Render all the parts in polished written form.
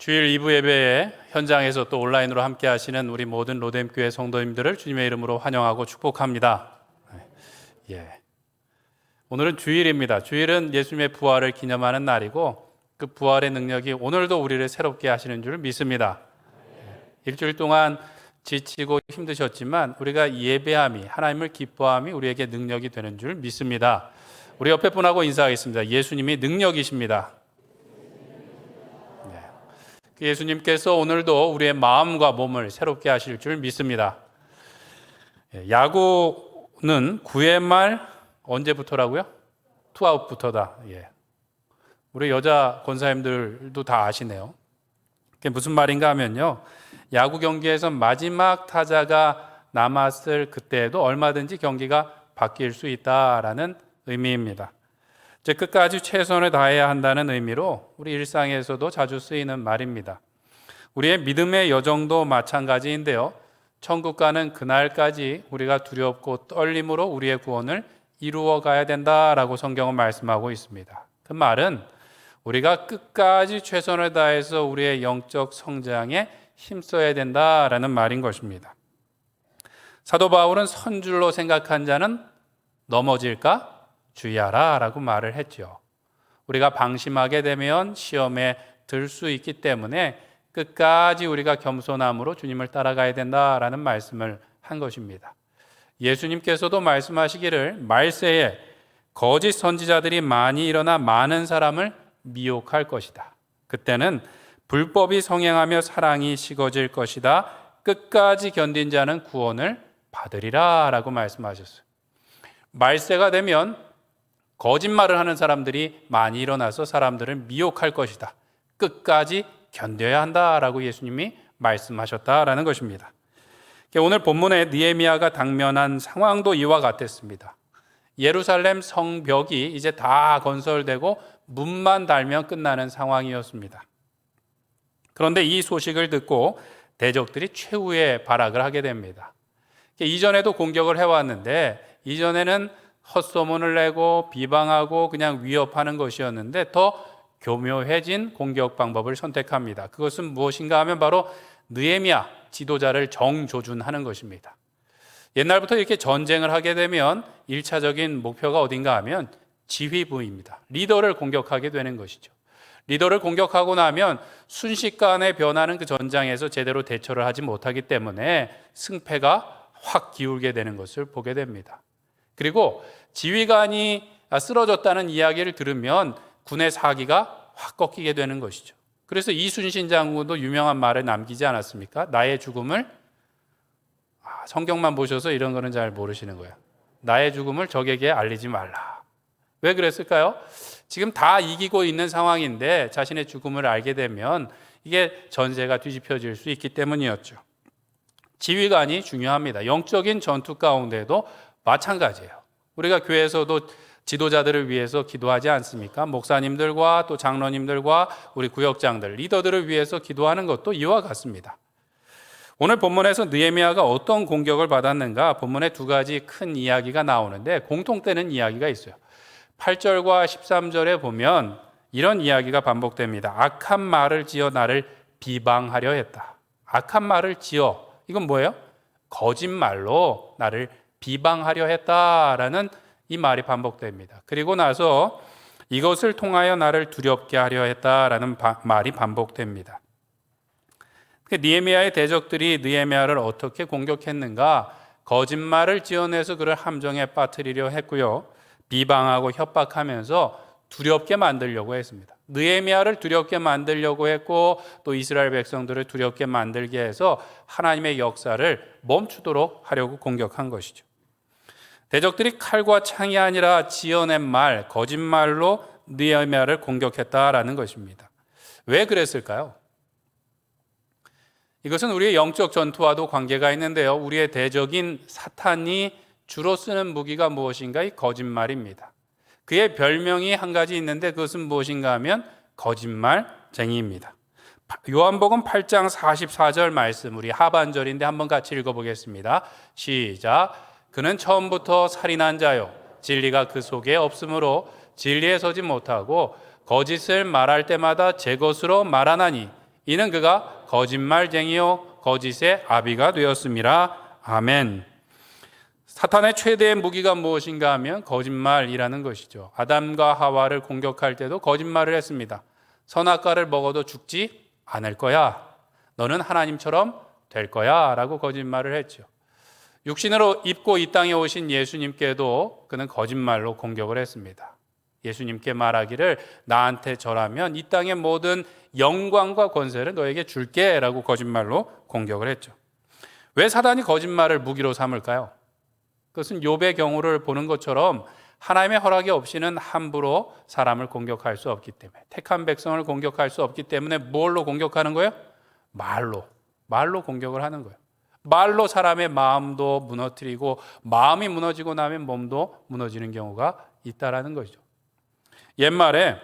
주일 2부 예배에 현장에서 또 온라인으로 함께 하시는 우리 모든 로뎀교회 성도님들을 주님의 이름으로 환영하고 축복합니다. 오늘은 주일입니다. 주일은 예수님의 부활을 기념하는 날이고 그 부활의 능력이 오늘도 우리를 새롭게 하시는 줄 믿습니다. 일주일 동안 지치고 힘드셨지만 우리가 예배함이, 하나님을 기뻐함이 우리에게 능력이 되는 줄 믿습니다. 우리 옆에 분하고 인사하겠습니다. 예수님이 능력이십니다. 예수님께서 오늘도 우리의 마음과 몸을 새롭게 하실 줄 믿습니다. 야구는 9회 말 언제부터라고요? 투아웃부터다. 우리 여자 권사님들도 다 아시네요. 그게 무슨 말인가 하면요, 야구 경기에서 마지막 타자가 남았을 그때에도 얼마든지 경기가 바뀔 수 있다라는 의미입니다. 즉 끝까지 최선을 다해야 한다는 의미로 우리 일상에서도 자주 쓰이는 말입니다. 우리의 믿음의 여정도 마찬가지인데요, 천국 가는 그날까지 우리가 두렵고 떨림으로 우리의 구원을 이루어 가야 된다라고 성경은 말씀하고 있습니다. 그 말은 우리가 끝까지 최선을 다해서 우리의 영적 성장에 힘써야 된다라는 말인 것입니다. 사도 바울은 선줄로 생각한 자는 넘어질까 주의하라 라고 말을 했죠. 우리가 방심하게 되면 시험에 들 수 있기 때문에 끝까지 우리가 겸손함으로 주님을 따라가야 된다라는 말씀을 한 것입니다. 예수님께서도 말씀하시기를 말세에 거짓 선지자들이 많이 일어나 많은 사람을 미혹할 것이다. 그때는 불법이 성행하며 사랑이 식어질 것이다. 끝까지 견딘 자는 구원을 받으리라 라고 말씀하셨어요. 말세가 되면 거짓말을 하는 사람들이 많이 일어나서 사람들을 미혹할 것이다. 끝까지 견뎌야 한다라고 예수님이 말씀하셨다라는 것입니다. 오늘 본문에 느헤미야가 당면한 상황도 이와 같았습니다. 예루살렘 성벽이 이제 다 건설되고 문만 달면 끝나는 상황이었습니다. 그런데 이 소식을 듣고 대적들이 최후의 발악을 하게 됩니다. 이전에도 공격을 해왔는데 이전에는 헛소문을 내고 비방하고 그냥 위협하는 것이었는데 더 교묘해진 공격 방법을 선택합니다. 그것은 무엇인가 하면 바로 느헤미야 지도자를 정조준하는 것입니다. 옛날부터 이렇게 전쟁을 하게 되면 1차적인 목표가 어딘가 하면 지휘부입니다. 리더를 공격하게 되는 것이죠. 리더를 공격하고 나면 순식간에 변하는 그 전장에서 제대로 대처를 하지 못하기 때문에 승패가 확 기울게 되는 것을 보게 됩니다. 그리고 지휘관이 쓰러졌다는 이야기를 들으면 군의 사기가 확 꺾이게 되는 것이죠. 그래서 이순신 장군도 유명한 말을 남기지 않았습니까? 나의 죽음을, 성경만 보셔서 이런 거는 잘 모르시는 거예요. 나의 죽음을 적에게 알리지 말라. 왜 그랬을까요? 지금 다 이기고 있는 상황인데 자신의 죽음을 알게 되면 이게 전세가 뒤집혀질 수 있기 때문이었죠. 지휘관이 중요합니다. 영적인 전투 가운데도 마찬가지예요. 우리가 교회에서도 지도자들을 위해서 기도하지 않습니까? 목사님들과 또 장로님들과 우리 구역장들, 리더들을 위해서 기도하는 것도 이와 같습니다. 오늘 본문에서 느헤미야가 어떤 공격을 받았는가? 본문에 두 가지 큰 이야기가 나오는데 공통되는 이야기가 있어요. 8절과 13절에 보면 이런 이야기가 반복됩니다. 악한 말을 지어 나를 비방하려 했다. 악한 말을 지어, 이건 뭐예요? 거짓말로 나를 비방하려 했다라는 이 말이 반복됩니다. 그리고 나서 이것을 통하여 나를 두렵게 하려 했다라는 말이 반복됩니다. 느헤미야의 대적들이 느헤미야를 어떻게 공격했는가? 거짓말을 지어내서 그를 함정에 빠뜨리려 했고요. 비방하고 협박하면서 두렵게 만들려고 했습니다. 느헤미야를 두렵게 만들려고 했고 또 이스라엘 백성들을 두렵게 만들게 해서 하나님의 역사를 멈추도록 하려고 공격한 것이죠. 대적들이 칼과 창이 아니라 지어낸 말, 거짓말로 느헤미야를 공격했다라는 것입니다. 왜 그랬을까요? 이것은 우리의 영적 전투와도 관계가 있는데요. 우리의 대적인 사탄이 주로 쓰는 무기가 무엇인가? 이 거짓말입니다. 그의 별명이 한 가지 있는데 그것은 무엇인가 하면 거짓말쟁이입니다. 요한복음 8장 44절 말씀, 우리 하반절인데 한번 같이 읽어보겠습니다. 시작. 그는 처음부터 살인한 자요 진리가 그 속에 없으므로 진리에 서지 못하고 거짓을 말할 때마다 제 것으로 말하나니 이는 그가 거짓말쟁이요 거짓의 아비가 되었음이라. 아멘. 사탄의 최대의 무기가 무엇인가 하면 거짓말이라는 것이죠. 아담과 하와를 공격할 때도 거짓말을 했습니다. 선악과를 먹어도 죽지 않을 거야. 너는 하나님처럼 될 거야 라고 거짓말을 했죠. 육신으로 입고 이 땅에 오신 예수님께도 그는 거짓말로 공격을 했습니다. 예수님께 말하기를 나한테 절하면 이 땅의 모든 영광과 권세를 너에게 줄게 라고 거짓말로 공격을 했죠. 왜 사단이 거짓말을 무기로 삼을까요? 그것은 욥의 경우를 보는 것처럼 하나님의 허락이 없이는 함부로 사람을 공격할 수 없기 때문에, 택한 백성을 공격할 수 없기 때문에 뭘로 공격하는 거예요? 말로 공격을 하는 거예요. 말로 사람의 마음도 무너뜨리고 마음이 무너지고 나면 몸도 무너지는 경우가 있다라는 거죠. 옛말에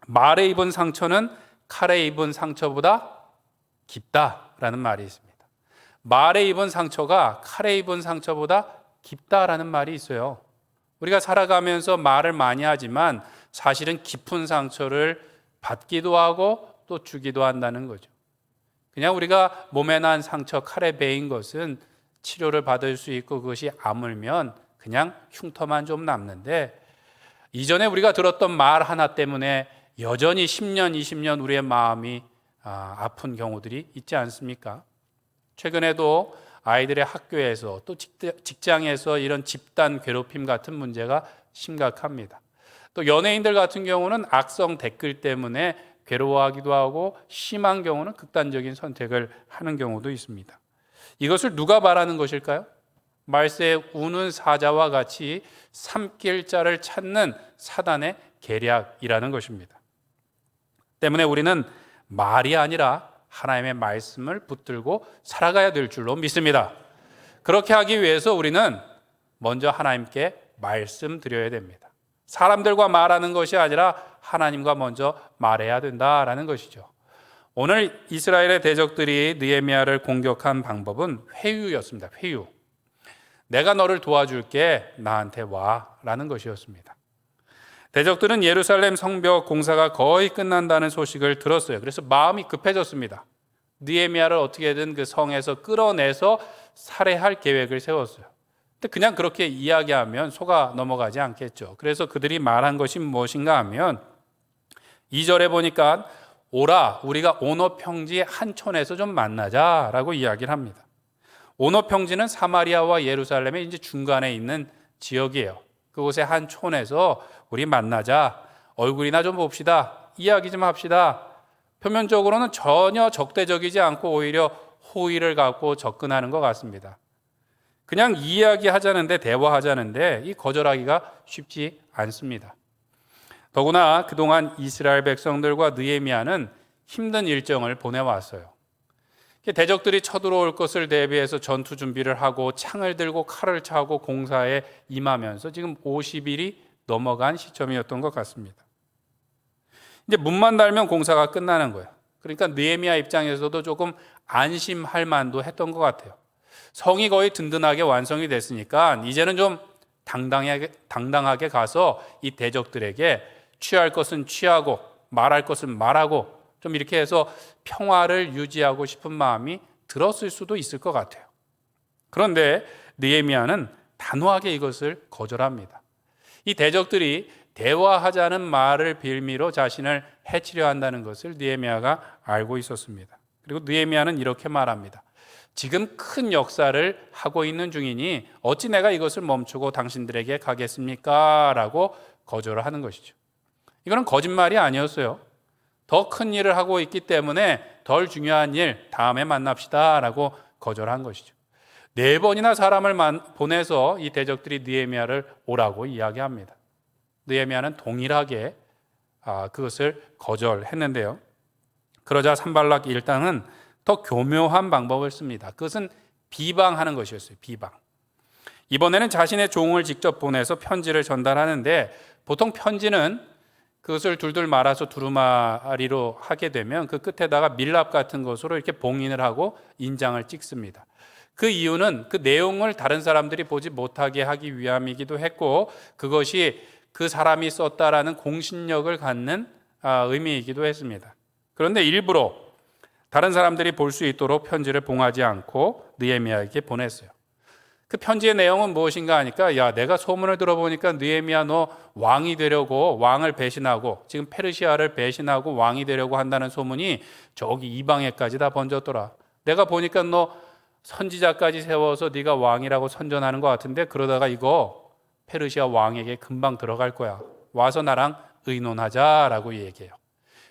말에 입은 상처는 칼에 입은 상처보다 깊다라는 말이 있습니다. 말에 입은 상처가 칼에 입은 상처보다 깊다라는 말이 있어요. 우리가 살아가면서 말을 많이 하지만 사실은 깊은 상처를 받기도 하고 또 주기도 한다는 거죠. 그냥 우리가 몸에 난 상처, 칼에 베인 것은 치료를 받을 수 있고 그것이 아물면 그냥 흉터만 좀 남는데, 이전에 우리가 들었던 말 하나 때문에 여전히 10년, 20년 우리의 마음이 아픈 경우들이 있지 않습니까? 최근에도 아이들의 학교에서 또 직장에서 이런 집단 괴롭힘 같은 문제가 심각합니다. 또 연예인들 같은 경우는 악성 댓글 때문에 괴로워하기도 하고 심한 경우는 극단적인 선택을 하는 경우도 있습니다. 이것을 누가 바라는 것일까요? 말세에 우는 사자와 같이 삼킬 자를 찾는 사단의 계략이라는 것입니다. 때문에 우리는 말이 아니라 하나님의 말씀을 붙들고 살아가야 될 줄로 믿습니다. 그렇게 하기 위해서 우리는 먼저 하나님께 말씀드려야 됩니다. 사람들과 말하는 것이 아니라 하나님과 먼저 말해야 된다라는 것이죠. 오늘 이스라엘의 대적들이 느헤미야를 공격한 방법은 회유였습니다. 회유. 내가 너를 도와줄게, 나한테 와라는 것이었습니다. 대적들은 예루살렘 성벽 공사가 거의 끝난다는 소식을 들었어요. 그래서 마음이 급해졌습니다. 느헤미야를 어떻게든 그 성에서 끌어내서 살해할 계획을 세웠어요. 근데 그냥 그렇게 이야기하면 속아 넘어가지 않겠죠. 그래서 그들이 말한 것이 무엇인가 하면 2절에 보니까 오라, 우리가 오노 평지 한 촌에서 좀 만나자라고 이야기를 합니다. 오노 평지는 사마리아와 예루살렘의 이제 중간에 있는 지역이에요. 그곳의 한 촌에서 우리 만나자, 얼굴이나 좀 봅시다, 이야기 좀 합시다. 표면적으로는 전혀 적대적이지 않고 오히려 호의를 갖고 접근하는 것 같습니다. 그냥 이야기하자는데, 대화하자는데 이 거절하기가 쉽지 않습니다. 더구나 그동안 이스라엘 백성들과 느헤미야는 힘든 일정을 보내왔어요. 대적들이 쳐들어올 것을 대비해서 전투 준비를 하고 창을 들고 칼을 차고 공사에 임하면서 지금 50일이 넘어간 시점이었던 것 같습니다. 이제 문만 달면 공사가 끝나는 거예요. 그러니까 느헤미야 입장에서도 조금 안심할 만도 했던 것 같아요. 성이 거의 든든하게 완성이 됐으니까 이제는 좀 당당하게 가서 이 대적들에게 취할 것은 취하고 말할 것은 말하고 좀 이렇게 해서 평화를 유지하고 싶은 마음이 들었을 수도 있을 것 같아요. 그런데 느헤미야는 단호하게 이것을 거절합니다. 이 대적들이 대화하자는 말을 빌미로 자신을 해치려 한다는 것을 느헤미야가 알고 있었습니다. 그리고 느헤미야는 이렇게 말합니다. 지금 큰 역사를 하고 있는 중이니 어찌 내가 이것을 멈추고 당신들에게 가겠습니까? 라고 거절을 하는 것이죠. 이거는 거짓말이 아니었어요. 더 큰 일을 하고 있기 때문에 덜 중요한 일 다음에 만납시다 라고 거절한 것이죠. 4번이나 사람을 보내서 이 대적들이 느헤미야를 오라고 이야기합니다. 느헤미야는 동일하게 그것을 거절했는데요. 그러자 산발락 일당은 더 교묘한 방법을 씁니다. 그것은 비방하는 것이었어요. 비방. 이번에는 자신의 종을 직접 보내서 편지를 전달하는데, 보통 편지는 그것을 둘둘 말아서 두루마리로 하게 되면 그 끝에다가 밀랍 같은 것으로 이렇게 봉인을 하고 인장을 찍습니다. 그 이유는 그 내용을 다른 사람들이 보지 못하게 하기 위함이기도 했고, 그것이 그 사람이 썼다라는 공신력을 갖는 의미이기도 했습니다. 그런데 일부러 다른 사람들이 볼 수 있도록 편지를 봉하지 않고 느헤미야에게 보냈어요. 그 편지의 내용은 무엇인가 하니까, 야, 내가 소문을 들어보니까 느헤미야 너 왕이 되려고, 왕을 배신하고 지금 페르시아를 배신하고 왕이 되려고 한다는 소문이 저기 이방에까지 다 번졌더라. 내가 보니까 너 선지자까지 세워서 네가 왕이라고 선전하는 것 같은데, 그러다가 이거 페르시아 왕에게 금방 들어갈 거야. 와서 나랑 의논하자라고 얘기해요.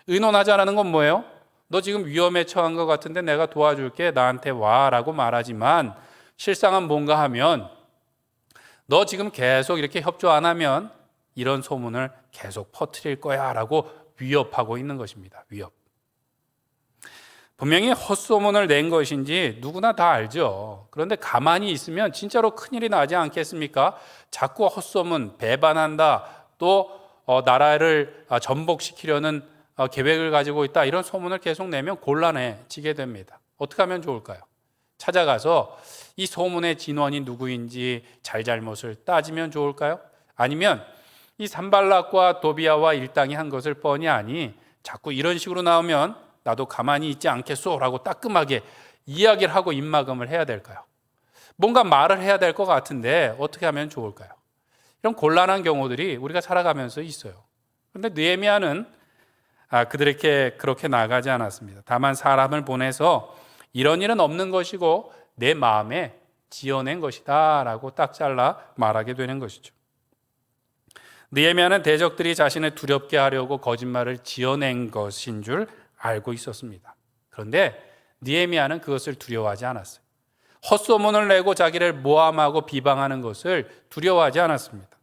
의논하자라는 건 뭐예요? 너 지금 위험에 처한 것 같은데 내가 도와줄게, 나한테 와라고 말하지만 실상은 뭔가 하면, 너 지금 계속 이렇게 협조 안 하면 이런 소문을 계속 퍼뜨릴 거야 라고 위협하고 있는 것입니다. 위협. 분명히 헛소문을 낸 것인지 누구나 다 알죠. 그런데 가만히 있으면 진짜로 큰일이 나지 않겠습니까? 자꾸 헛소문, 배반한다, 또 나라를 전복시키려는 계획을 가지고 있다, 이런 소문을 계속 내면 곤란해지게 됩니다. 어떻게 하면 좋을까요? 찾아가서 이 소문의 진원이 누구인지 잘잘못을 따지면 좋을까요? 아니면 이 산발락과 도비아와 일당이 한 것을 뻔히 아니 자꾸 이런 식으로 나오면 나도 가만히 있지 않겠소라고 따끔하게 이야기를 하고 입막음을 해야 될까요? 뭔가 말을 해야 될 것 같은데 어떻게 하면 좋을까요? 이런 곤란한 경우들이 우리가 살아가면서 있어요. 그런데 느헤미야는 그들에게 그렇게 나가지 않았습니다. 다만 사람을 보내서 이런 일은 없는 것이고 내 마음에 지어낸 것이다 라고 딱 잘라 말하게 되는 것이죠. 느헤미야는 대적들이 자신을 두렵게 하려고 거짓말을 지어낸 것인 줄 알고 있었습니다. 그런데 느헤미야는 그것을 두려워하지 않았어요. 헛소문을 내고 자기를 모함하고 비방하는 것을 두려워하지 않았습니다.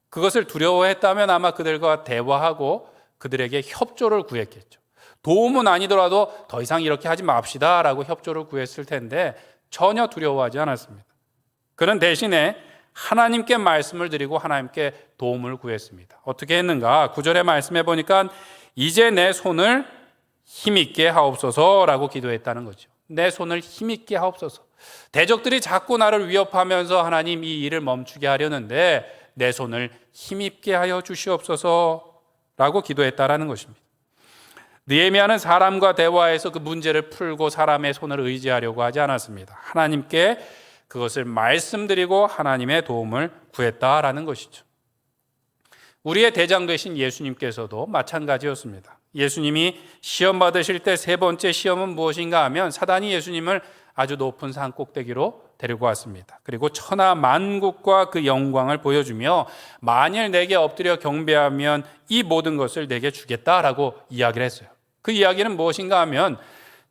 그것을 두려워했다면 아마 그들과 대화하고 그들에게 협조를 구했겠죠. 도움은 아니더라도 더 이상 이렇게 하지 맙시다 라고 협조를 구했을 텐데 전혀 두려워하지 않았습니다. 그는 대신에 하나님께 말씀을 드리고 하나님께 도움을 구했습니다. 어떻게 했는가? 9절에 말씀해 보니까 이제 내 손을 힘있게 하옵소서라고 기도했다는 거죠. 내 손을 힘있게 하옵소서. 대적들이 자꾸 나를 위협하면서 하나님 이 일을 멈추게 하려는데 내 손을 힘있게 하여 주시옵소서라고 기도했다라는 것입니다. 느헤미야는 사람과 대화해서 그 문제를 풀고 사람의 손을 의지하려고 하지 않았습니다. 하나님께 그것을 말씀드리고 하나님의 도움을 구했다라는 것이죠. 우리의 대장 되신 예수님께서도 마찬가지였습니다. 예수님이 시험 받으실 때 세 번째 시험은 무엇인가 하면 사단이 예수님을 아주 높은 산 꼭대기로 데리고 왔습니다. 그리고 천하 만국과 그 영광을 보여주며 만일 내게 엎드려 경배하면 이 모든 것을 내게 주겠다라고 이야기를 했어요. 그 이야기는 무엇인가 하면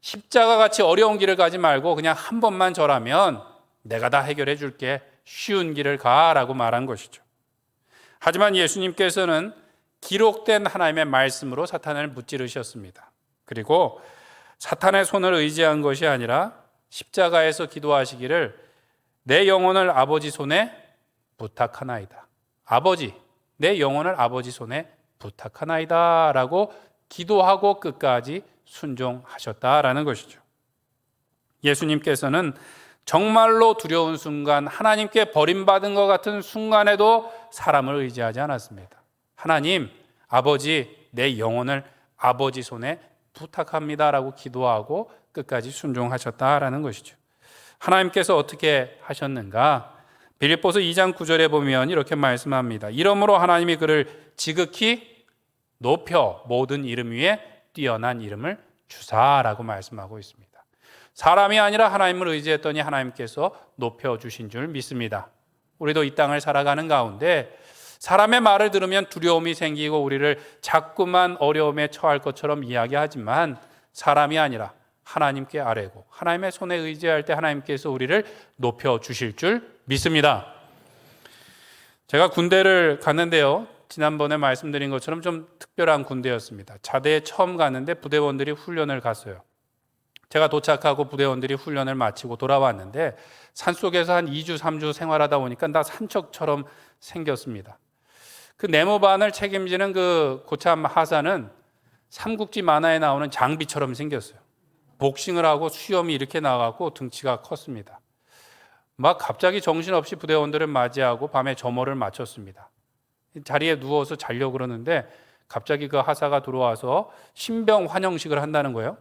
십자가 같이 어려운 길을 가지 말고 그냥 한 번만 절하면 내가 다 해결해 줄게, 쉬운 길을 가라고 말한 것이죠. 하지만 예수님께서는 기록된 하나님의 말씀으로 사탄을 무찌르셨습니다. 그리고 사탄의 손을 의지한 것이 아니라 십자가에서 기도하시기를 내 영혼을 아버지 손에 부탁하나이다. 아버지, 내 영혼을 아버지 손에 부탁하나이다 라고 기도하고 끝까지 순종하셨다라는 것이죠. 예수님께서는 정말로 두려운 순간, 하나님께 버림받은 것 같은 순간에도 사람을 의지하지 않았습니다. 하나님, 아버지, 내 영혼을 아버지 손에 부탁합니다라고 기도하고 끝까지 순종하셨다라는 것이죠. 하나님께서 어떻게 하셨는가? 빌립보서 2장 9절에 보면 이렇게 말씀합니다. 이러므로 하나님이 그를 지극히 높여 모든 이름 위에 뛰어난 이름을 주사라고 말씀하고 있습니다. 사람이 아니라 하나님을 의지했더니 하나님께서 높여주신 줄 믿습니다. 우리도 이 땅을 살아가는 가운데 사람의 말을 들으면 두려움이 생기고 우리를 자꾸만 어려움에 처할 것처럼 이야기하지만 사람이 아니라 하나님께 아뢰고 하나님의 손에 의지할 때 하나님께서 우리를 높여주실 줄 믿습니다. 제가 군대를 갔는데요, 지난번에 말씀드린 것처럼 좀 특별한 군대였습니다. 자대에 처음 갔는데 부대원들이 훈련을 갔어요. 제가 도착하고 부대원들이 훈련을 마치고 돌아왔는데 산속에서 한 2주, 3주 생활하다 보니까 나 산적처럼 생겼습니다. 그 네모반을 책임지는 그 고참 하사는 삼국지 만화에 나오는 장비처럼 생겼어요. 복싱을 하고 수염이 이렇게 나가고 등치가 컸습니다. 막 갑자기 정신없이 부대원들을 맞이하고 밤에 점호를 마쳤습니다. 자리에 누워서 자려고 그러는데 갑자기 그 하사가 들어와서 신병 환영식을 한다는 거예요.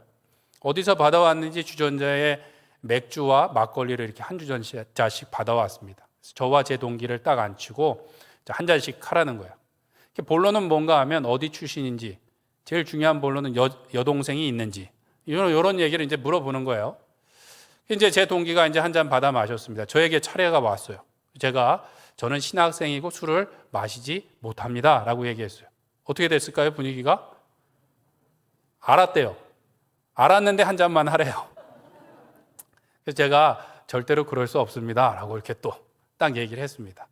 어디서 받아왔는지 주전자에 맥주와 막걸리를 이렇게 한 주전자씩 받아왔습니다. 저와 제 동기를 딱 앉히고 한 잔씩 하라는 거예요. 본론은 뭔가 하면 어디 출신인지, 제일 중요한 본론은 여동생이 있는지, 이런 얘기를 이제 물어보는 거예요. 이제 제 동기가 이제 한 잔 받아 마셨습니다. 저에게 차례가 왔어요. 저는 신학생이고 술을 마시지 못합니다 라고 얘기했어요. 어떻게 됐을까요? 분위기가? 알았대요. 알았는데 한 잔만 하래요. 그래서 제가 절대로 그럴 수 없습니다 라고 이렇게 또 딱 얘기를 했습니다.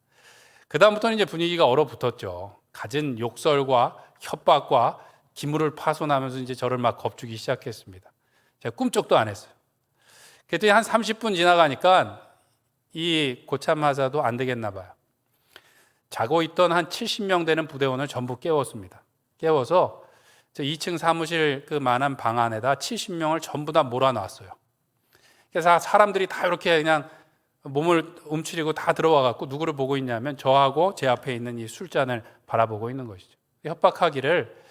그 다음부터는 이제 분위기가 얼어붙었죠. 갖은 욕설과 협박과 기물을 파손하면서 이제 저를 막 겁주기 시작했습니다. 제가 꿈쩍도 안 했어요. 그랬더니 한 30분 지나가니까 이 고참 하사도 안 되겠나 봐요. 자고 있던 한 70명 되는 부대원을 전부 깨웠습니다. 깨워서 2층 사무실 그 만한 방 안에다 70명을 전부 다 몰아놨어요. 그래서 사람들이 다 이렇게 그냥 몸을 움츠리고 다 들어와 갖고 누구를 보고 있냐면 저하고 제 앞에 있는 이 술잔을 바라보고 있는 것이죠. 협박하기를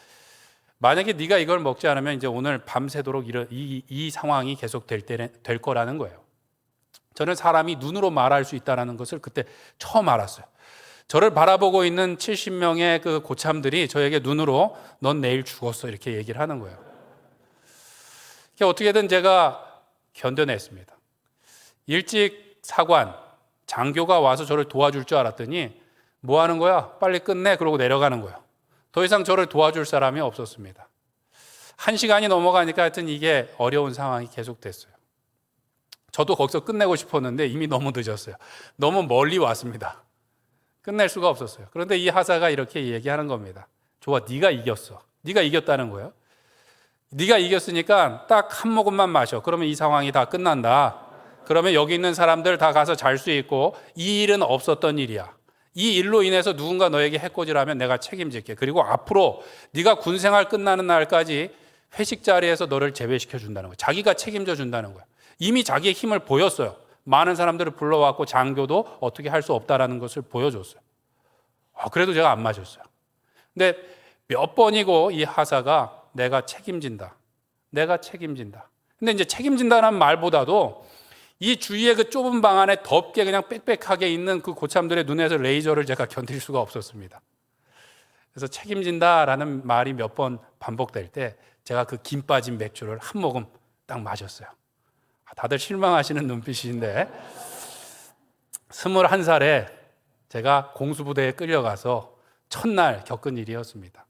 만약에 네가 이걸 먹지 않으면 이제 오늘 밤새도록 이 상황이 계속 될 거라는 거예요. 저는 사람이 눈으로 말할 수 있다는 것을 그때 처음 알았어요. 저를 바라보고 있는 70명의 그 고참들이 저에게 눈으로 넌 내일 죽었어 이렇게 얘기를 하는 거예요. 어떻게든 제가 견뎌냈습니다. 일찍 사관, 장교가 와서 저를 도와줄 줄 알았더니 뭐 하는 거야? 빨리 끝내 그러고 내려가는 거예요. 더 이상 저를 도와줄 사람이 없었습니다. 1시간이 넘어가니까 하여튼 이게 어려운 상황이 계속됐어요. 저도 거기서 끝내고 싶었는데 이미 너무 늦었어요. 너무 멀리 왔습니다. 끝낼 수가 없었어요. 그런데 이 하사가 이렇게 얘기하는 겁니다. 좋아, 네가 이겼어. 네가 이겼다는 거예요. 네가 이겼으니까 딱 한 모금만 마셔. 그러면 이 상황이 다 끝난다. 그러면 여기 있는 사람들 다 가서 잘 수 있고 이 일은 없었던 일이야. 이 일로 인해서 누군가 너에게 해코지를 하면 내가 책임질게. 그리고 앞으로 네가 군생활 끝나는 날까지 회식 자리에서 너를 제외시켜 준다는 거예요. 자기가 책임져 준다는 거예요. 이미 자기의 힘을 보였어요. 많은 사람들을 불러왔고 장교도 어떻게 할 수 없다라는 것을 보여줬어요. 그래도 제가 안 마셨어요. 근데 몇 번이고 이 하사가 내가 책임진다. 내가 책임진다. 근데 이제 책임진다는 말보다도 이 주위에 그 좁은 방 안에 덥게 그냥 빽빽하게 있는 그 고참들의 눈에서 레이저를 제가 견딜 수가 없었습니다. 그래서 책임진다라는 말이 몇 번 반복될 때 제가 그 김 빠진 맥주를 한 모금 딱 마셨어요. 다들 실망하시는 눈빛인데 21살에 제가 공수부대에 끌려가서 첫날 겪은 일이었습니다.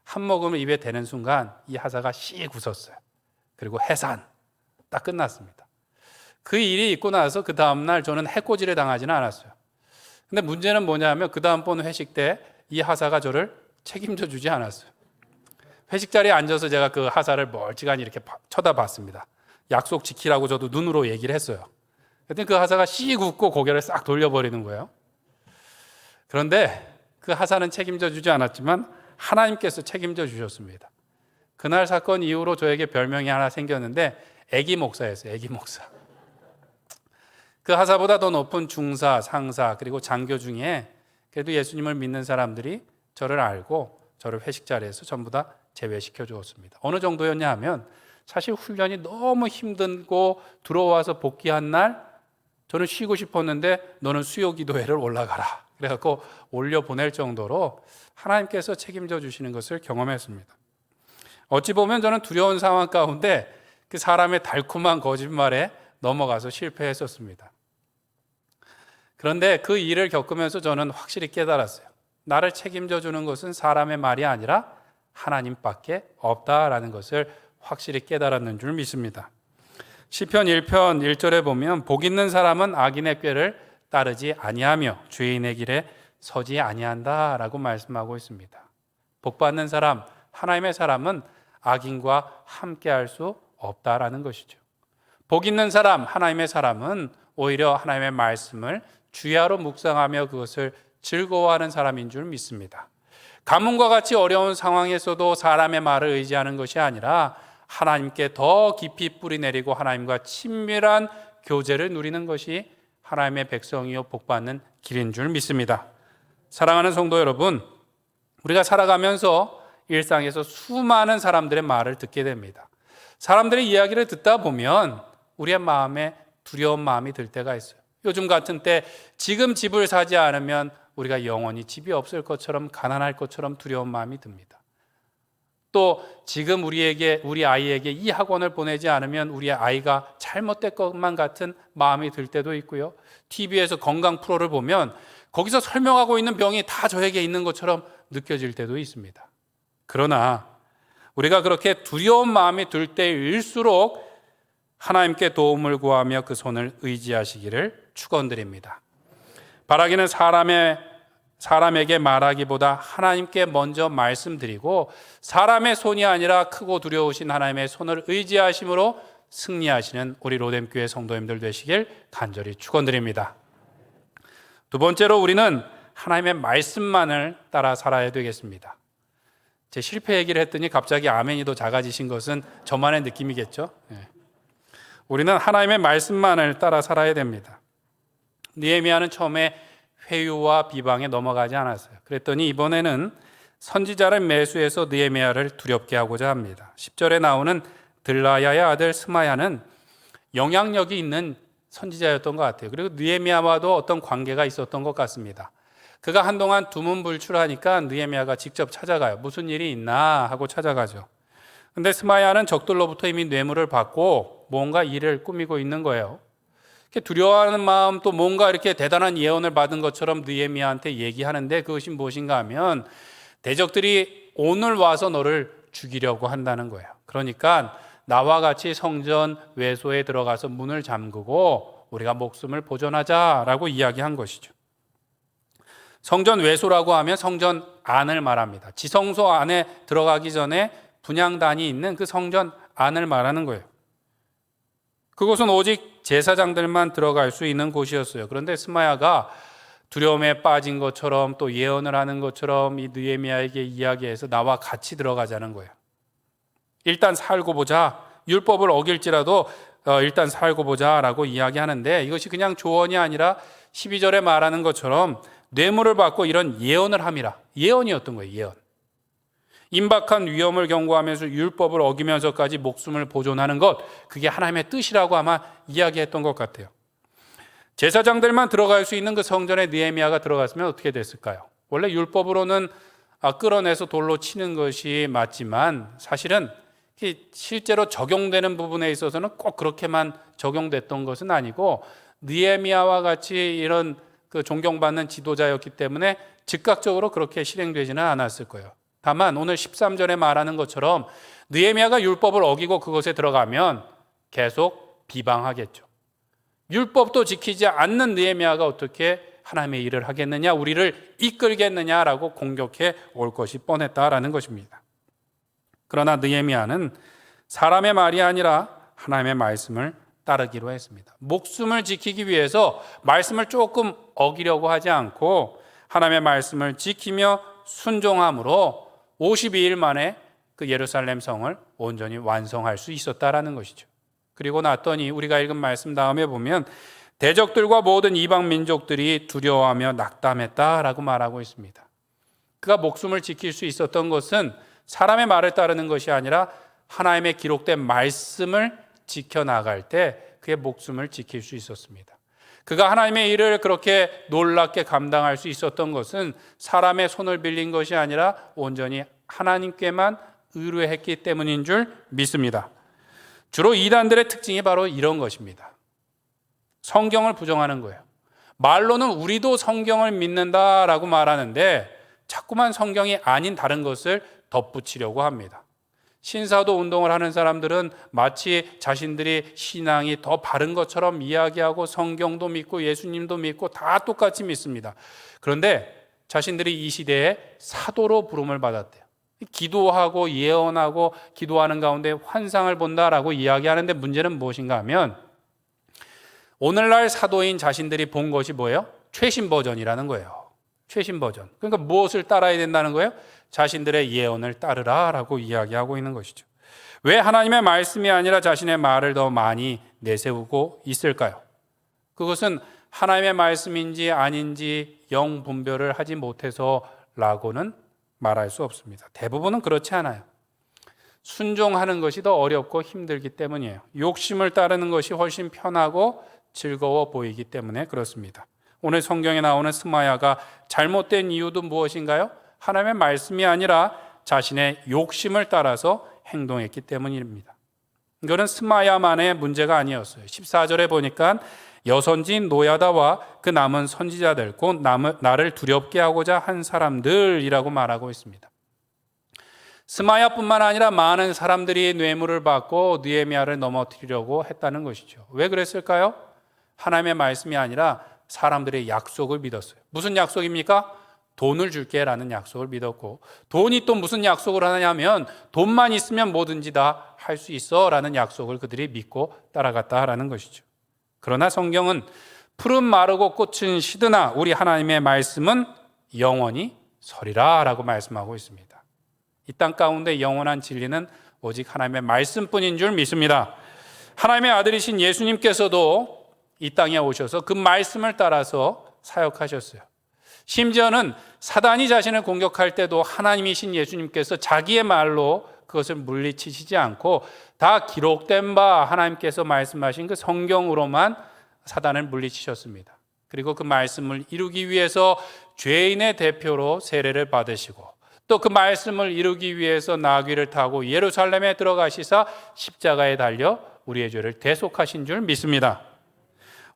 한 모금을 입에 대는 순간 이 하사가 씩 웃었어요. 그리고 해산 딱 끝났습니다. 그 일이 있고 나서 그 다음날 저는 해코지를 당하지는 않았어요. 근데 문제는 뭐냐면 그 다음번 회식 때 이 하사가 저를 책임져 주지 않았어요. 회식 자리에 앉아서 제가 그 하사를 멀찌감히 이렇게 쳐다봤습니다. 약속 지키라고 저도 눈으로 얘기를 했어요. 그랬더니 그 하사가 씩 웃고 고개를 싹 돌려버리는 거예요. 그런데 그 하사는 책임져 주지 않았지만 하나님께서 책임져 주셨습니다. 그날 사건 이후로 저에게 별명이 하나 생겼는데 애기 목사였어요. 애기 목사. 그 하사보다 더 높은 중사, 상사 그리고 장교 중에 그래도 예수님을 믿는 사람들이 저를 알고 저를 회식 자리에서 전부 다 제외시켜 주었습니다. 어느 정도였냐 하면 사실 훈련이 너무 힘들고 들어와서 복귀한 날 저는 쉬고 싶었는데 너는 수요기도회를 올라가라. 그래갖고 올려보낼 정도로 하나님께서 책임져 주시는 것을 경험했습니다. 어찌 보면 저는 두려운 상황 가운데 그 사람의 달콤한 거짓말에 넘어가서 실패했었습니다. 그런데 그 일을 겪으면서 저는 확실히 깨달았어요. 나를 책임져 주는 것은 사람의 말이 아니라 하나님밖에 없다라는 것을 확실히 깨달았는 줄 믿습니다. 시편 1편 1절에 보면 복 있는 사람은 악인의 꾀를 따르지 아니하며 죄인의 길에 서지 아니한다라고 말씀하고 있습니다. 복 받는 사람, 하나님의 사람은 악인과 함께할 수 없다라는 것이죠. 복 있는 사람, 하나님의 사람은 오히려 하나님의 말씀을 주야로 묵상하며 그것을 즐거워하는 사람인 줄 믿습니다. 가뭄과 같이 어려운 상황에서도 사람의 말을 의지하는 것이 아니라 하나님께 더 깊이 뿌리 내리고 하나님과 친밀한 교제를 누리는 것이 하나님의 백성이요 복받는 길인 줄 믿습니다. 사랑하는 성도 여러분, 우리가 살아가면서 일상에서 수많은 사람들의 말을 듣게 됩니다. 사람들의 이야기를 듣다 보면 우리의 마음에 두려운 마음이 들 때가 있어요. 요즘 같은 때 지금 집을 사지 않으면 우리가 영원히 집이 없을 것처럼, 가난할 것처럼 두려운 마음이 듭니다. 또 지금 우리 아이에게 이 학원을 보내지 않으면 우리 아이가 잘못될 것만 같은 마음이 들 때도 있고요. TV에서 건강 프로를 보면 거기서 설명하고 있는 병이 다 저에게 있는 것처럼 느껴질 때도 있습니다. 그러나 우리가 그렇게 두려운 마음이 들 때일수록 하나님께 도움을 구하며 그 손을 의지하시기를 축원드립니다. 바라기는 사람에게 말하기보다 하나님께 먼저 말씀드리고 사람의 손이 아니라 크고 두려우신 하나님의 손을 의지하심으로 승리하시는 우리 로뎀교회 성도님들 되시길 간절히 축원드립니다. 두 번째로 우리는 하나님의 말씀만을 따라 살아야 되겠습니다. 제 실패 얘기를 했더니 갑자기 아멘이 더 작아지신 것은 저만의 느낌이겠죠. 우리는 하나님의 말씀만을 따라 살아야 됩니다. 느헤미야는 처음에 회유와 비방에 넘어가지 않았어요. 그랬더니 이번에는 선지자를 매수해서 느헤미야를 두렵게 하고자 합니다. 10절에 나오는 들라야의 아들 스마야는 영향력이 있는 선지자였던 것 같아요. 그리고 느헤미야와도 어떤 관계가 있었던 것 같습니다. 그가 한동안 두문불출하니까 느헤미야가 직접 찾아가요. 무슨 일이 있나 하고 찾아가죠. 근데 스마야는 적들로부터 이미 뇌물을 받고 뭔가 일을 꾸미고 있는 거예요. 이렇게 두려워하는 마음, 또 뭔가 이렇게 대단한 예언을 받은 것처럼 느헤미야한테 얘기하는데 그것이 무엇인가 하면 대적들이 오늘 와서 너를 죽이려고 한다는 거예요. 그러니까 나와 같이 성전 외소에 들어가서 문을 잠그고 우리가 목숨을 보존하자라고 이야기한 것이죠. 성전 외소라고 하면 성전 안을 말합니다. 지성소 안에 들어가기 전에 분향단이 있는 그 성전 안을 말하는 거예요. 그곳은 오직 제사장들만 들어갈 수 있는 곳이었어요. 그런데 스마야가 두려움에 빠진 것처럼 또 예언을 하는 것처럼 이 느헤미야에게 이야기해서 나와 같이 들어가자는 거예요. 일단 살고 보자. 율법을 어길지라도 일단 살고 보자라고 이야기하는데 이것이 그냥 조언이 아니라 12절에 말하는 것처럼 뇌물을 받고 이런 예언을 함이라. 예언이었던 거예요. 예언. 임박한 위험을 경고하면서 율법을 어기면서까지 목숨을 보존하는 것, 그게 하나님의 뜻이라고 아마 이야기했던 것 같아요. 제사장들만 들어갈 수 있는 그 성전에 느헤미야가 들어갔으면 어떻게 됐을까요? 원래 율법으로는 끌어내서 돌로 치는 것이 맞지만 사실은 실제로 적용되는 부분에 있어서는 꼭 그렇게만 적용됐던 것은 아니고 느헤미야와 같이 이런 그 존경받는 지도자였기 때문에 즉각적으로 그렇게 실행되지는 않았을 거예요. 다만 오늘 13절에 말하는 것처럼 느헤미야가 율법을 어기고 그것에 들어가면 계속 비방하겠죠. 율법도 지키지 않는 느헤미야가 어떻게 하나님의 일을 하겠느냐, 우리를 이끌겠느냐라고 공격해 올 것이 뻔했다라는 것입니다. 그러나 느헤미야는 사람의 말이 아니라 하나님의 말씀을 따르기로 했습니다. 목숨을 지키기 위해서 말씀을 조금 어기려고 하지 않고 하나님의 말씀을 지키며 순종함으로 52일 만에 그 예루살렘 성을 온전히 완성할 수 있었다라는 것이죠. 그리고 났더니 우리가 읽은 말씀 다음에 보면 대적들과 모든 이방 민족들이 두려워하며 낙담했다라고 말하고 있습니다. 그가 목숨을 지킬 수 있었던 것은 사람의 말을 따르는 것이 아니라 하나님의 기록된 말씀을 지켜나갈 때 그의 목숨을 지킬 수 있었습니다. 그가 하나님의 일을 그렇게 놀랍게 감당할 수 있었던 것은 사람의 손을 빌린 것이 아니라 온전히 하나님께만 의뢰했기 때문인 줄 믿습니다. 주로 이단들의 특징이 바로 이런 것입니다. 성경을 부정하는 거예요. 말로는 우리도 성경을 믿는다라고 말하는데 자꾸만 성경이 아닌 다른 것을 덧붙이려고 합니다. 신사도 운동을 하는 사람들은 마치 자신들이 신앙이 더 바른 것처럼 이야기하고 성경도 믿고 예수님도 믿고 다 똑같이 믿습니다. 그런데 자신들이 이 시대에 사도로 부름을 받았대요. 기도하고 예언하고 기도하는 가운데 환상을 본다라고 이야기하는데 문제는 무엇인가 하면 오늘날 사도인 자신들이 본 것이 뭐예요? 최신 버전이라는 거예요. 최신 버전. 그러니까 무엇을 따라야 된다는 거예요? 자신들의 예언을 따르라라고 이야기하고 있는 것이죠. 왜 하나님의 말씀이 아니라 자신의 말을 더 많이 내세우고 있을까요? 그것은 하나님의 말씀인지 아닌지 영 분별을 하지 못해서라고는 말할 수 없습니다. 대부분은 그렇지 않아요. 순종하는 것이 더 어렵고 힘들기 때문이에요. 욕심을 따르는 것이 훨씬 편하고 즐거워 보이기 때문에 그렇습니다. 오늘 성경에 나오는 스마야가 잘못된 이유도 무엇인가요? 하나님의 말씀이 아니라 자신의 욕심을 따라서 행동했기 때문입니다. 이거는 스마야만의 문제가 아니었어요. 14절에 보니까 여선지인 노야다와 그 남은 선지자들, 곧 나를 두렵게 하고자 한 사람들이라고 말하고 있습니다. 스마야뿐만 아니라 많은 사람들이 뇌물을 받고 느헤미야를 넘어뜨리려고 했다는 것이죠. 왜 그랬을까요? 하나님의 말씀이 아니라 사람들의 약속을 믿었어요. 무슨 약속입니까? 돈을 줄게라는 약속을 믿었고, 돈이 또 무슨 약속을 하냐면 돈만 있으면 뭐든지 다 할 수 있어 라는 약속을 그들이 믿고 따라갔다라는 것이죠. 그러나 성경은 풀은 마르고 꽃은 시드나 우리 하나님의 말씀은 영원히 서리라 라고 말씀하고 있습니다. 이 땅 가운데 영원한 진리는 오직 하나님의 말씀뿐인 줄 믿습니다. 하나님의 아들이신 예수님께서도 이 땅에 오셔서 그 말씀을 따라서 사역하셨어요. 심지어는 사단이 자신을 공격할 때도 하나님이신 예수님께서 자기의 말로 그것을 물리치시지 않고 다 기록된 바 하나님께서 말씀하신 그 성경으로만 사단을 물리치셨습니다. 그리고 그 말씀을 이루기 위해서 죄인의 대표로 세례를 받으시고 또 그 말씀을 이루기 위해서 나귀를 타고 예루살렘에 들어가시사 십자가에 달려 우리의 죄를 대속하신 줄 믿습니다.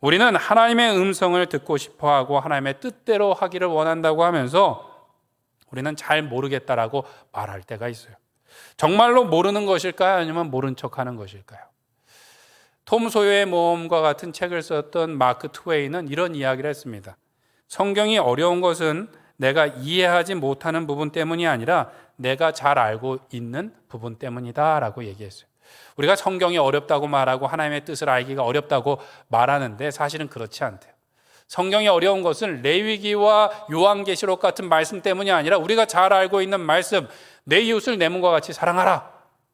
우리는 하나님의 음성을 듣고 싶어하고 하나님의 뜻대로 하기를 원한다고 하면서 우리는 잘 모르겠다라고 말할 때가 있어요. 정말로 모르는 것일까요? 아니면 모른 척하는 것일까요? 톰 소요의 모험과 같은 책을 썼던 마크 트웨이는 이런 이야기를 했습니다. 성경이 어려운 것은 내가 이해하지 못하는 부분 때문이 아니라 내가 잘 알고 있는 부분 때문이다 라고 얘기했어요. 우리가 성경이 어렵다고 말하고 하나님의 뜻을 알기가 어렵다고 말하는데 사실은 그렇지 않대요. 성경이 어려운 것은 레위기와 요한계시록 같은 말씀 때문이 아니라 우리가 잘 알고 있는 말씀, 내 이웃을 내 몸과 같이 사랑하라.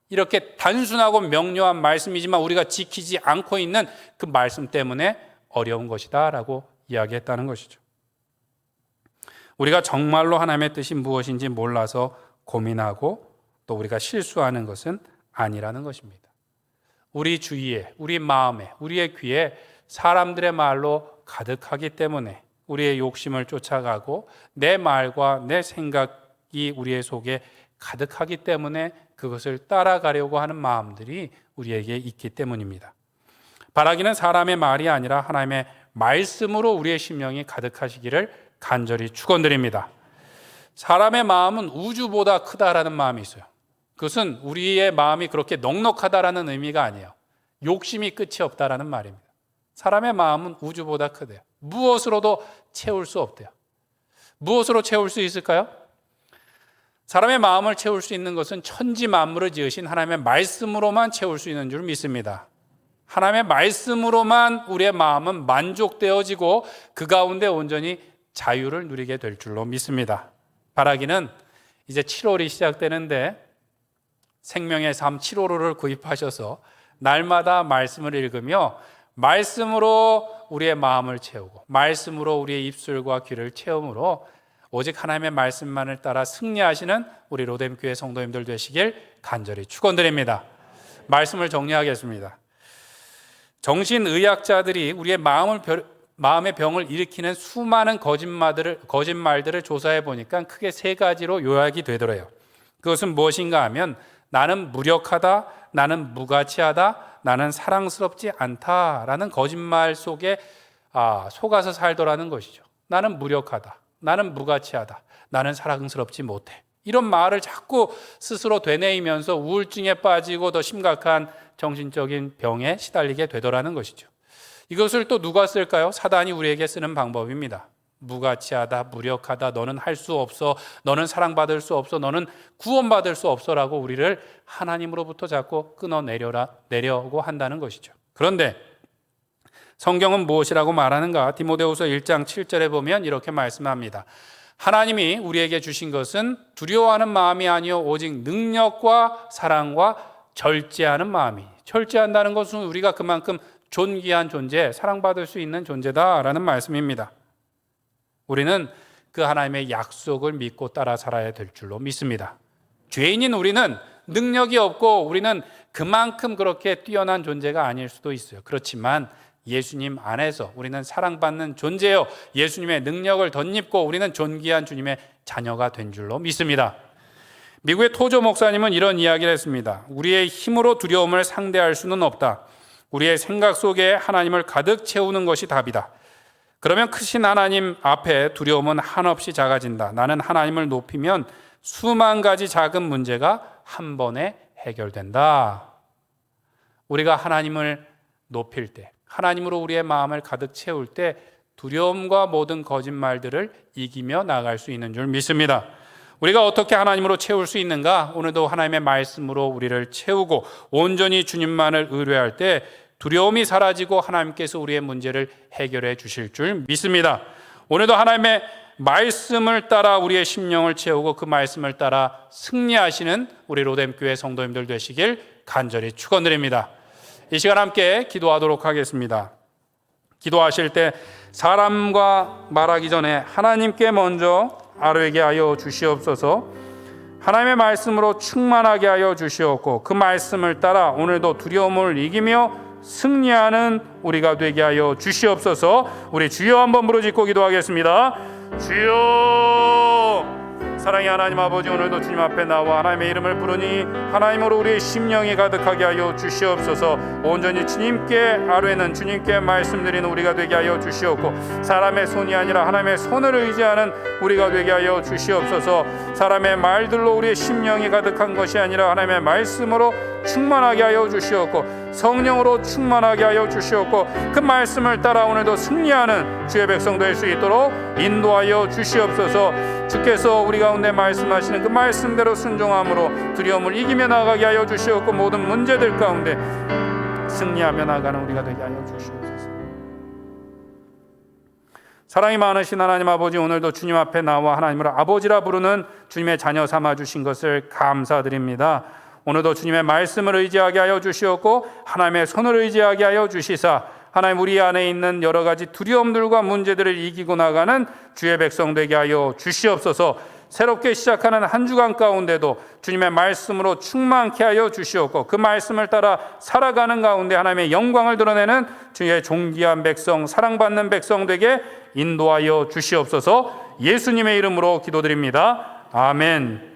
이렇게 단순하고 명료한 말씀이지만 우리가 지키지 않고 있는 그 말씀 때문에 어려운 것이다 라고 이야기했다는 것이죠. 우리가 정말로 하나님의 뜻이 무엇인지 몰라서 고민하고 또 우리가 실수하는 것은 아니라는 것입니다. 우리 주위에, 우리 마음에, 우리의 귀에 사람들의 말로 가득하기 때문에 우리의 욕심을 쫓아가고 내 말과 내 생각이 우리의 속에 가득하기 때문에 그것을 따라가려고 하는 마음들이 우리에게 있기 때문입니다. 바라기는 사람의 말이 아니라 하나님의 말씀으로 우리의 심령이 가득하시기를 간절히 축원드립니다. 사람의 마음은 우주보다 크다라는 마음이 있어요. 그것은 우리의 마음이 그렇게 넉넉하다라는 의미가 아니에요. 욕심이 끝이 없다라는 말입니다. 사람의 마음은 우주보다 크대요. 무엇으로도 채울 수 없대요. 무엇으로 채울 수 있을까요? 사람의 마음을 채울 수 있는 것은 천지 만물을 지으신 하나님의 말씀으로만 채울 수 있는 줄 믿습니다. 하나님의 말씀으로만 우리의 마음은 만족되어지고 그 가운데 온전히 자유를 누리게 될 줄로 믿습니다. 바라기는 이제 7월이 시작되는데 생명의 삶 7월호를 구입하셔서 날마다 말씀을 읽으며 말씀으로 우리의 마음을 채우고 말씀으로 우리의 입술과 귀를 채움으로 오직 하나님의 말씀만을 따라 승리하시는 우리 로뎀교회 성도님들 되시길 간절히 축원드립니다. 말씀을 정리하겠습니다. 정신의학자들이 우리의 마음의 병을 일으키는 수많은 거짓말들을 조사해 보니까 크게 세 가지로 요약이 되더래요. 그것은 무엇인가 하면 나는 무력하다, 나는 무가치하다, 나는 사랑스럽지 않다라는 거짓말 속에 속아서 살더라는 것이죠. 나는 무력하다, 나는 무가치하다, 나는 사랑스럽지 못해. 이런 말을 자꾸 스스로 되뇌이면서 우울증에 빠지고 더 심각한 정신적인 병에 시달리게 되더라는 것이죠. 이것을 또 누가 쓸까요? 사단이 우리에게 쓰는 방법입니다. 무가치하다, 무력하다, 너는 할 수 없어, 너는 사랑받을 수 없어, 너는 구원받을 수 없어라고 우리를 하나님으로부터 자꾸 끊어내려고 한다는 것이죠. 그런데 성경은 무엇이라고 말하는가? 디모데후서 1장 7절에 보면 이렇게 말씀합니다. 하나님이 우리에게 주신 것은 두려워하는 마음이 아니요 오직 능력과 사랑과 절제하는 마음이. 절제한다는 것은 우리가 그만큼 존귀한 존재, 사랑받을 수 있는 존재다라는 말씀입니다. 우리는 그 하나님의 약속을 믿고 따라 살아야 될 줄로 믿습니다. 죄인인 우리는 능력이 없고 우리는 그만큼 그렇게 뛰어난 존재가 아닐 수도 있어요. 그렇지만 예수님 안에서 우리는 사랑받는 존재요, 예수님의 능력을 덧입고 우리는 존귀한 주님의 자녀가 된 줄로 믿습니다. 미국의 토조 목사님은 이런 이야기를 했습니다. 우리의 힘으로 두려움을 상대할 수는 없다. 우리의 생각 속에 하나님을 가득 채우는 것이 답이다. 그러면 크신 하나님 앞에 두려움은 한없이 작아진다. 나는 하나님을 높이면 수만 가지 작은 문제가 한 번에 해결된다. 우리가 하나님을 높일 때, 하나님으로 우리의 마음을 가득 채울 때 두려움과 모든 거짓말들을 이기며 나아갈 수 있는 줄 믿습니다. 우리가 어떻게 하나님으로 채울 수 있는가? 오늘도 하나님의 말씀으로 우리를 채우고 온전히 주님만을 의뢰할 때 두려움이 사라지고 하나님께서 우리의 문제를 해결해 주실 줄 믿습니다. 오늘도 하나님의 말씀을 따라 우리의 심령을 채우고 그 말씀을 따라 승리하시는 우리 로뎀교회 성도님들 되시길 간절히 축원드립니다. 이 시간 함께 기도하도록 하겠습니다. 기도하실 때 사람과 말하기 전에 하나님께 먼저 아뢰게 하여 주시옵소서. 하나님의 말씀으로 충만하게 하여 주시옵고 그 말씀을 따라 오늘도 두려움을 이기며 승리하는 우리가 되게 하여 주시옵소서. 우리 주여 한번 부르짖고 기도하겠습니다. 주여, 사랑의 하나님 아버지, 오늘도 주님 앞에 나와 하나님의 이름을 부르니 하나님으로 우리의 심령이 가득하게 하여 주시옵소서. 온전히 주님께 아뢰는, 주님께 말씀드리는 우리가 되게 하여 주시옵고 사람의 손이 아니라 하나님의 손을 의지하는 우리가 되게 하여 주시옵소서. 사람의 말들로 우리의 심령이 가득한 것이 아니라 하나님의 말씀으로 충만하게 하여 주시옵고 성령으로 충만하게 하여 주시옵고 그 말씀을 따라 오늘도 승리하는 주의 백성 될 수 있도록 인도하여 주시옵소서. 주께서 우리 가운데 말씀하시는 그 말씀대로 순종함으로 두려움을 이기며 나가게 하여 주시옵고 모든 문제들 가운데 승리하며 나가는 우리가 되게 하여 주시옵소서. 사랑이 많으신 하나님 아버지, 오늘도 주님 앞에 나와 하나님을 아버지라 부르는 주님의 자녀 삼아 주신 것을 감사드립니다. 오늘도 주님의 말씀을 의지하게 하여 주시옵고 하나님의 손을 의지하게 하여 주시사 하나님 우리 안에 있는 여러 가지 두려움들과 문제들을 이기고 나가는 주의 백성 되게 하여 주시옵소서. 새롭게 시작하는 한 주간 가운데도 주님의 말씀으로 충만케 하여 주시옵고 그 말씀을 따라 살아가는 가운데 하나님의 영광을 드러내는 주의 존귀한 백성, 사랑받는 백성 되게 인도하여 주시옵소서. 예수님의 이름으로 기도드립니다. 아멘.